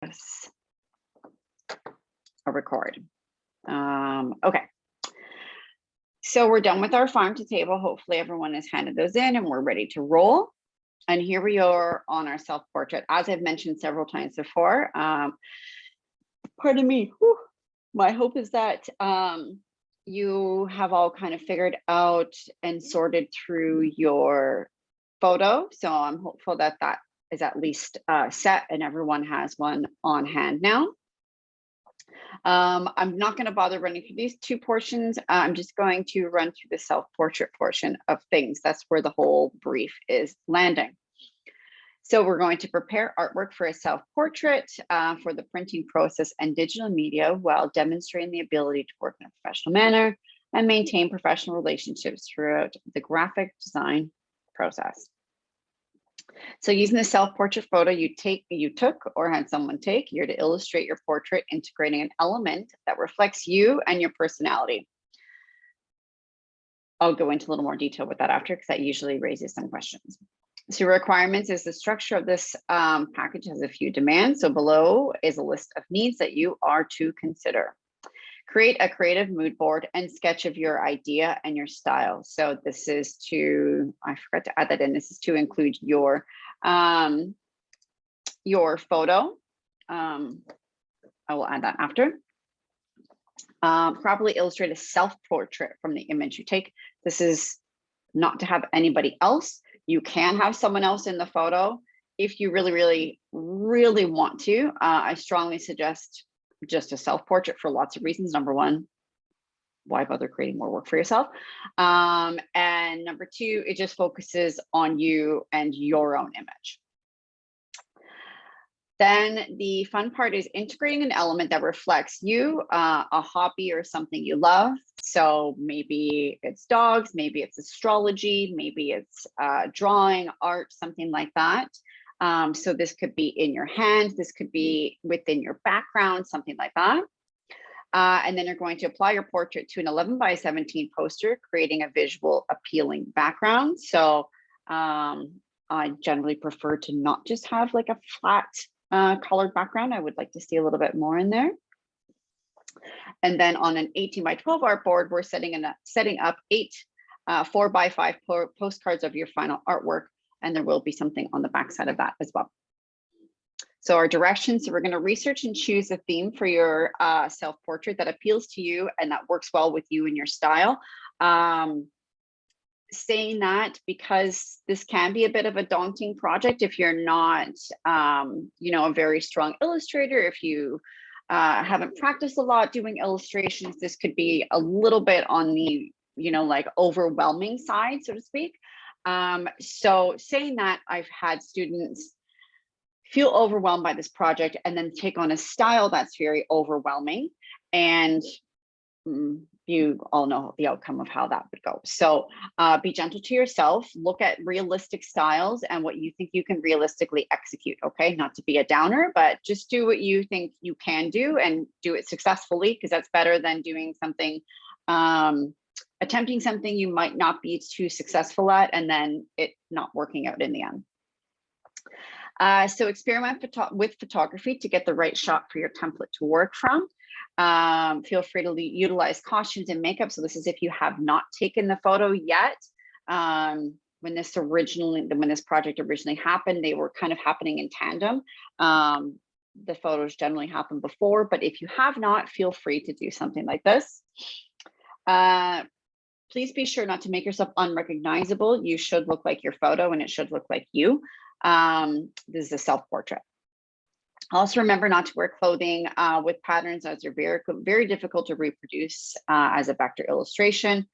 press a record. Okay. So we're done with our farm to table. Hopefully everyone has handed those in and we're ready to roll. And here we are on our self-portrait. As I've mentioned several times before, pardon me, whew, my hope is that you have all kind of figured out and sorted through your photo. So I'm hopeful that that is at least set and everyone has one on hand now. I'm not going to bother running through these two portions. I'm just going to run through the self-portrait portion of things. That's where the whole brief is landing. So we're going to prepare artwork for a self-portrait for the printing process and digital media while demonstrating the ability to work in a professional manner and maintain professional relationships throughout the graphic design process. So using the self-portrait photo you took or had someone take, you're to illustrate your portrait, integrating an element that reflects you and your personality. I'll go into a little more detail with that after, because that usually raises some questions. So requirements is the structure of this package has a few demands. So below is a list of needs that you are to consider. Create a creative mood board and sketch of your idea and your style. So this is to, I forgot to add that in, this is to include your photo. I will add that after. Properly illustrate a self-portrait from the image you take. This is not to have anybody else. You can have someone else in the photo if you really want to. I strongly suggest just a self-portrait for lots of reasons. Number one, why bother creating more work for yourself? And number two, it just focuses on you and your own image. Then the fun part is integrating an element that reflects you, a hobby or something you love. So maybe it's dogs, maybe it's astrology, maybe it's drawing, art, something like that. So this could be in your hand, this could be within your background, something like that. And then you're going to apply your portrait to an 11:17 poster, creating a visual appealing background. So I generally prefer to not just have like a flat colored background. I would like to see a little bit more in there. And then on an 18:12 artboard, we're setting up 8 4x5 postcards of your final artwork. And there will be something on the backside of that as well. So our directions, so we're going to research and choose a theme for your self-portrait that appeals to you and that works well with you and your style. Saying that, because this can be a bit of a daunting project if you're not, you know, a very strong illustrator, if you haven't practiced a lot doing illustrations, this could be a little bit on the, you know, like overwhelming side, so to speak. So saying that, I've had students feel overwhelmed by this project and then take on a style that's very overwhelming, and you all know the outcome of how that would go. So be gentle to yourself, look at realistic styles and what you think you can realistically execute, okay? Not to be a downer, but just do what you think you can do and do it successfully, because that's better than doing something, attempting something you might not be too successful at and then it not working out in the end. So experiment with photography to get the right shot for your template to work from. Feel free to utilize costumes and makeup. So this is if you have not taken the photo yet. When this project originally happened, they were kind of happening in tandem. The photos generally happen before, but if you have not, feel free to do something like this. Please be sure not to make yourself unrecognizable. You should look like your photo and it should look like you. This is a self-portrait. Also remember not to wear clothing with patterns, as they're very difficult to reproduce as a vector illustration.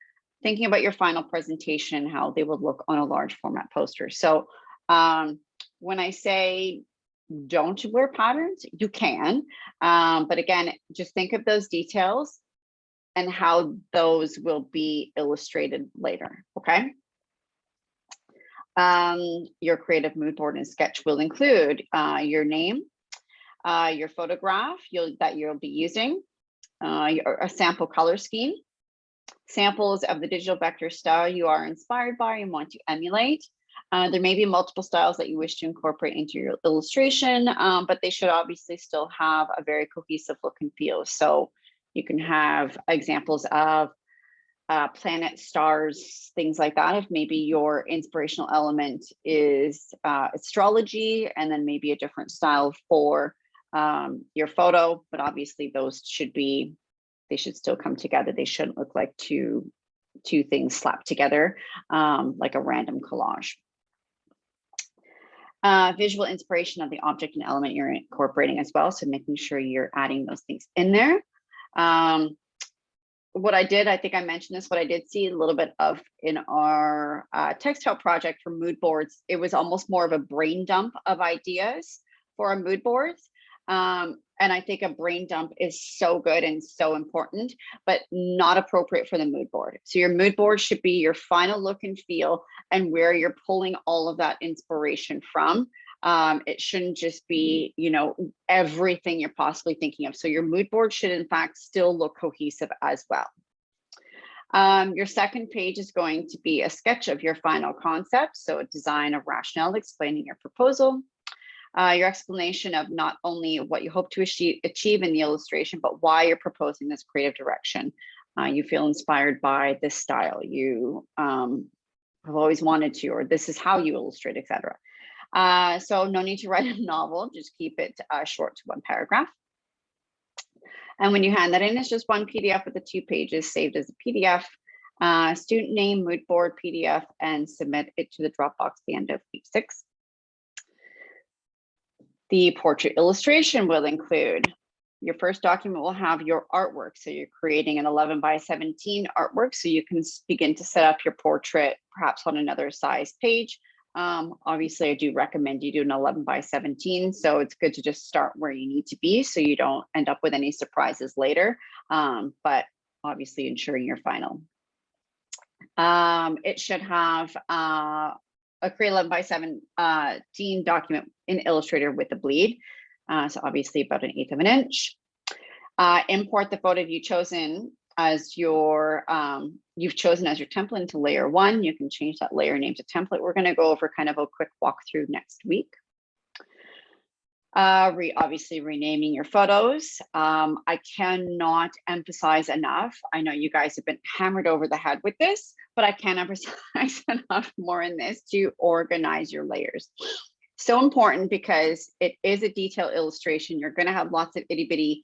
Thinking about your final presentation, how they would look on a large format poster. So when I say don't wear patterns, you can, but again, just think of those details and how those will be illustrated later, okay? Your creative mood board and sketch will include your name, your photograph that you'll be using, a sample color scheme, samples of the digital vector style you are inspired by and want to emulate, There may be multiple styles that you wish to incorporate into your illustration, but they should obviously still have a very cohesive look and feel. So you can have examples of planets, stars, things like that. If maybe your inspirational element is astrology, and then maybe a different style for your photo, but obviously those should be, they should still come together. They shouldn't look like two things slapped together, like a random collage. Visual inspiration of the object and element you're incorporating as well. So making sure you're adding those things in there. What I did, I think I mentioned this, what I did see a little bit of in our textile project for mood boards, it was almost more of a brain dump of ideas for our mood boards. And I think a brain dump is so good and so important, but not appropriate for the mood board. So your mood board should be your final look and feel and where you're pulling all of that inspiration from. It shouldn't just be, you know, everything you're possibly thinking of. So your mood board should in fact still look cohesive as well. Your second page is going to be a sketch of your final concept. So a design of rationale explaining your proposal. Your explanation of not only what you hope to achieve in the illustration, but why you're proposing this creative direction. You feel inspired by this style. You have always wanted to, or this is how you illustrate, etc. So no need to write a novel, just keep it short to one paragraph. And when you hand that in, it's just one PDF with the 2 pages saved as a PDF, student name, mood board PDF, and submit it to the Dropbox at the end of week 6. The portrait illustration will include, your first document will have your artwork. So you're creating an 11 by 17 artwork. So you can begin to set up your portrait, perhaps on another size page. Obviously I do recommend you do an 11 by 17. So it's good to just start where you need to be so you don't end up with any surprises later. But obviously ensuring your final. It should have a create 11 by 17 document in Illustrator with a bleed. So obviously about 1/8 of an inch. Import the photo you've chosen as your template into layer 1. You can change that layer name to template. We're going to go over kind of a quick walkthrough next week. Obviously renaming your photos. I cannot emphasize enough. I know you guys have been hammered over the head with this, but I can't emphasize enough more in this to organize your layers. So important because it is a detailed illustration. You're going to have lots of itty bitty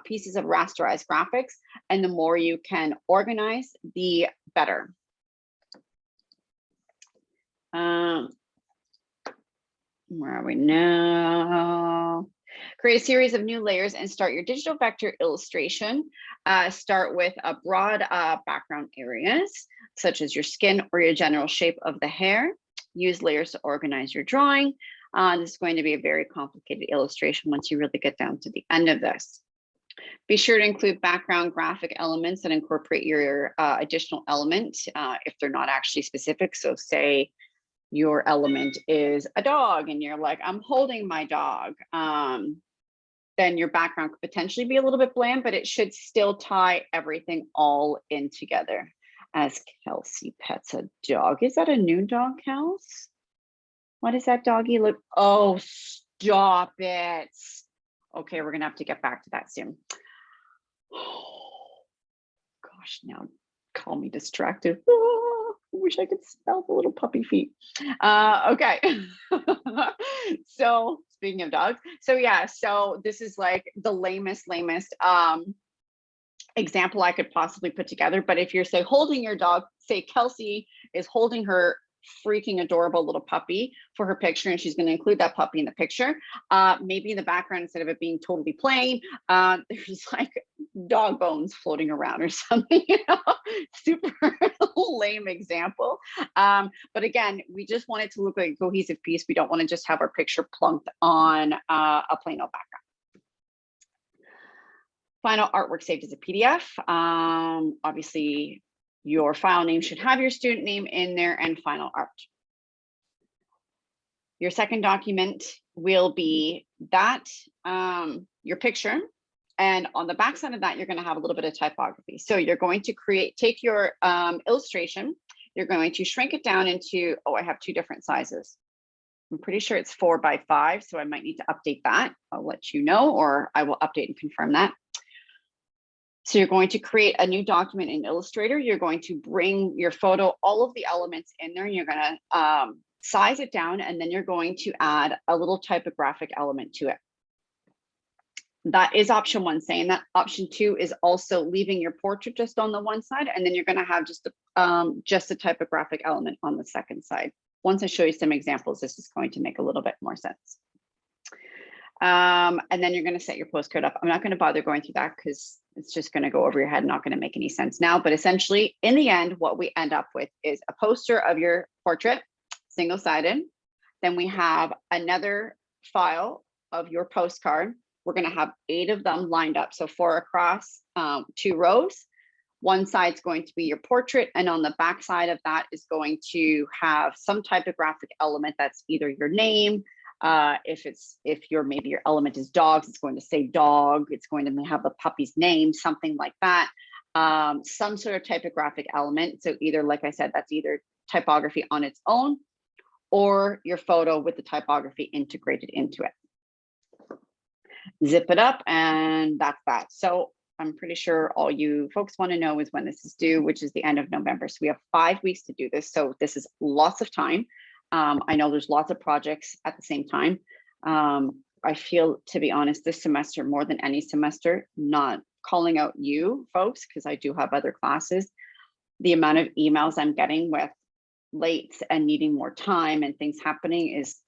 pieces of rasterized graphics, and the more you can organize, the better. Where are we now? Create a series of new layers and start your digital vector illustration. Start with a broad background areas, such as your skin or your general shape of the hair. Use layers to organize your drawing. This is going to be a very complicated illustration once you really get down to the end of this. Be sure to include background graphic elements that incorporate your additional element if they're not actually specific. So say your element is a dog and you're like, I'm holding my dog. Then your background could potentially be a little bit bland, but it should still tie everything all in together. As Kelsey pets a dog. Is that a new dog, Kels? What does that doggy look? Oh, stop it. Okay, we're gonna have to get back to that soon. Oh, gosh, now call me distracted. Oh, I wish I could smell the little puppy feet. Okay. So speaking of dogs, so yeah, so this is like the lamest example I could possibly put together. But if you're say holding your dog, say Kelsey is holding her freaking adorable little puppy for her picture, and she's going to include that puppy in the picture. Maybe in the background, instead of it being totally plain, there's like dog bones floating around or something, you know? Super lame example. But again, we just want it to look like a cohesive piece. We don't want to just have our picture plunked on a plain old background. Final artwork saved as a PDF. Obviously, your file name should have your student name in there and final art. Your second document will be that, your picture. And on the back side of that, you're going to have a little bit of typography. So you're going to take your illustration. you're going to shrink it down into, oh, I have two different sizes. I'm pretty sure it's 4 by 5, so I might need to update that. I'll let you know, or I will update and confirm that. So you're going to create a new document in Illustrator. You're going to bring your photo, all of the elements in there, and you're going to size it down, and then you're going to add a little typographic element to it. That is option 1. Saying that, option 2 is also leaving your portrait just on the one side, and then you're going to have just a typographic element on the second side. Once I show you some examples, this is going to make a little bit more sense. And then you're going to set your postcode up. I'm not going to bother going through that because it's just going to go over your head, not going to make any sense now. But essentially, in the end, what we end up with is a poster of your portrait, single-sided. Then we have another file of your postcard. We're going to have 8 of them lined up. So 4 across, 2 rows. One side's going to be your portrait, and on the back side of that is going to have some typographic element that's either your name. If maybe your element is dogs, it's going to say dog. It's going to have the puppy's name, something like that. Some sort of typographic element. So either, like I said, that's either typography on its own or your photo with the typography integrated into it. Zip it up, and that's that. So I'm pretty sure all you folks want to know is when this is due, which is the end of November. So we have 5 weeks to do this. So this is lots of time. I know there's lots of projects at the same time. I feel, to be honest, this semester, more than any semester, not calling out you folks, because I do have other classes, the amount of emails I'm getting with lates and needing more time and things happening is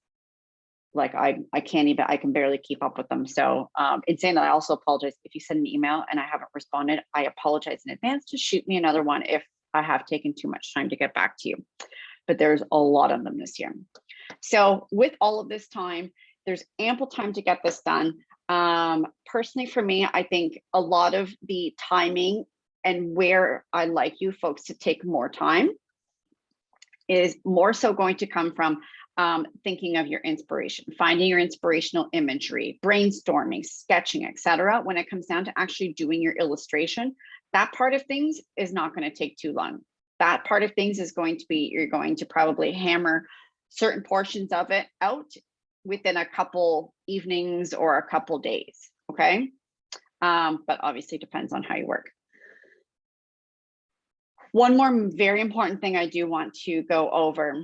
like, I can barely keep up with them. So in saying that, I also apologize if you send an email and I haven't responded. I apologize in advance. Just shoot me another one if I have taken too much time to get back to you. But there's a lot of them this year. So with all of this time, there's ample time to get this done. Personally, for me, I think a lot of the timing and where I like you folks to take more time is more so going to come from thinking of your inspiration, finding your inspirational imagery, brainstorming, sketching, etc. When it comes down to actually doing your illustration, that part of things is not going to take too long. That part of things is going to be, you're going to probably hammer certain portions of it out within a couple evenings or a couple days, okay? But obviously depends on how you work. One more very important thing I do want to go over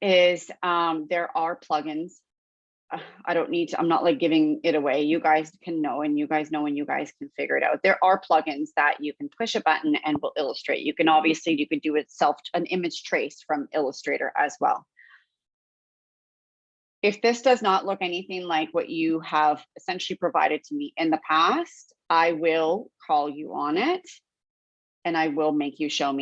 is there are plugins. I'm not like giving it away. You guys can know, and you guys know, and you guys can figure it out. There are plugins that you can push a button and will illustrate. You can do an image trace from Illustrator as well. If this does not look anything like what you have essentially provided to me in the past, I will call you on it and I will make you show me